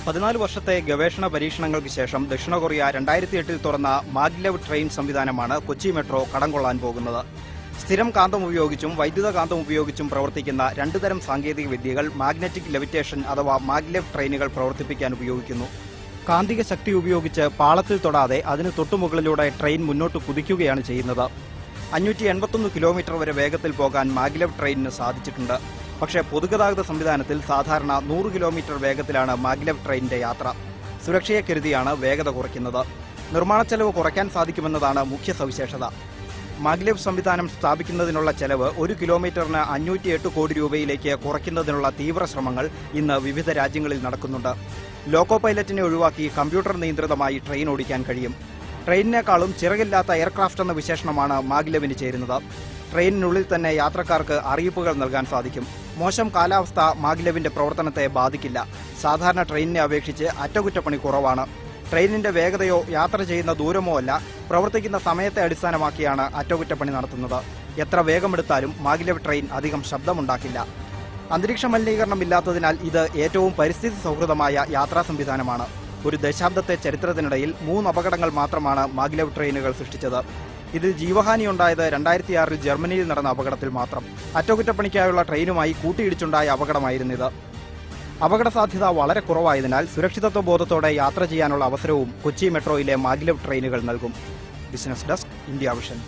14 വർഷത്തെ ഗവേഷണ പരീക്ഷണങ്ങൾക്ക് ശേഷം ദക്ഷിണ കൊറിയ 2008-ൽ തുറന്ന മാഗ്ലെവ് ട്രെയിൻ സംവിധാനമാണ് കൊച്ചി മെട്രോ കടം കൊള്ളാൻ പോകുന്നത്. സ്ഥിരം കാന്തം ഉപയോഗിച്ചും വൈദ്യുത കാന്തം ഉപയോഗിച്ചും പ്രവർത്തിക്കുന്ന രണ്ടു തരം സാങ്കേതിക വിദ്യകൾ മാഗ്നറ്റിക് ലെവിറ്റേഷൻ അഥവാ മാഗ്ലെവ് ട്രെയിനുകൾ പ്രവർത്തിപ്പിക്കാൻ ഉപയോഗിക്കുന്നു. കാന്തിക ശക്തി ഉപയോഗിച്ച് പാളത്തിൽ തൊടാതെ അതിന് തൊട്ടുമുകളിലൂടെ ട്രെയിൻ മുന്നോട്ട് കുതിക്കുകയാണ് ചെയ്യുന്നത്. 581 കിലോമീറ്റർ വരെ വേഗത്തിൽ പോകാൻ മാഗ്ലെവ് ട്രെയിനിന് സാധിച്ചിട്ടുണ്ട്. പക്ഷേ പൊതുഗതാഗത സംവിധാനത്തിൽ സാധാരണ 100 കിലോമീറ്റർ വേഗത്തിലാണ് മാഗ്ലെവ് ട്രെയിനിന്റെ യാത്ര. സുരക്ഷയെ കരുതിയാണ് വേഗത കുറയ്ക്കുന്നത്. നിർമ്മാണ ചെലവ് കുറയ്ക്കാൻ സാധിക്കുമെന്നതാണ് മുഖ്യ സവിശേഷത. മാഗ്ലെവ് സംവിധാനം സ്ഥാപിക്കുന്നതിനുള്ള ചെലവ് 1 കിലോമീറ്ററിന് 508 കോടി രൂപയിലേക്ക് കുറയ്ക്കുന്നതിനുള്ള തീവ്ര ശ്രമങ്ങൾ ഇന്ന് വിവിധ രാജ്യങ്ങളിൽ നടക്കുന്നുണ്ട്. ലോക്കോ പൈലറ്റിനെ ഒഴിവാക്കി കമ്പ്യൂട്ടർ നിയന്ത്രിതമായി ട്രെയിൻ ഓടിക്കാൻ കഴിയും. ട്രെയിനിനേക്കാളും ചിറകില്ലാത്ത എയർക്രാഫ്റ്റ് എന്ന വിശേഷണമാണ് മാഗ്ലെവിന് ചേരുന്നത്. ട്രെയിനിനുള്ളിൽ തന്നെ യാത്രക്കാർക്ക് അറിയിപ്പുകൾ നൽകാൻ സാധിക്കും. മോശം കാലാവസ്ഥ മാഗ്ലെവിന്റെ പ്രവർത്തനത്തെ ബാധിക്കില്ല. സാധാരണ ട്രെയിനിനെ അപേക്ഷിച്ച് അറ്റകുറ്റപ്പണി കുറവാണ്. ട്രെയിനിന്റെ വേഗതയോ യാത്ര ചെയ്യുന്ന ദൂരമോ അല്ല, പ്രവർത്തിക്കുന്ന സമയത്തെ അടിസ്ഥാനമാക്കിയാണ് അറ്റകുറ്റപ്പണി നടത്തുന്നത്. എത്ര വേഗമെടുത്താലും മാഗ്ലെവ് ട്രെയിൻ അധികം ശബ്ദമുണ്ടാക്കില്ല. അന്തരീക്ഷ മലിനീകരണമില്ലാത്തതിനാൽ ഇത് ഏറ്റവും പരിസ്ഥിതി സൗഹൃദമായ യാത്രാ സംവിധാനമാണ്. ഒരു ദശാബ്ദത്തെ ചരിത്രത്തിനിടയിൽ 3 അപകടങ്ങൾ മാത്രമാണ് മാഗ്ലെവ് ട്രെയിനുകൾ സൃഷ്ടിച്ചത്. ഇതിൽ ജീവഹാനിയുണ്ടായത് 2006-ൽ ജർമ്മനിയിൽ നടന്ന അപകടത്തിൽ മാത്രം. അറ്റകുറ്റപ്പണിക്കായുള്ള ട്രെയിനുമായി കൂട്ടിയിടിച്ചുണ്ടായ അപകടമായിരുന്നിത്. അപകട സാധ്യത വളരെ കുറവായതിനാൽ സുരക്ഷിതത്വ ബോധത്തോടെ യാത്ര ചെയ്യാനുള്ള അവസരവും കൊച്ചി മെട്രോയിലെ മാഗ്ലെവ് ട്രെയിനുകൾ നൽകും. Business desk, India vision.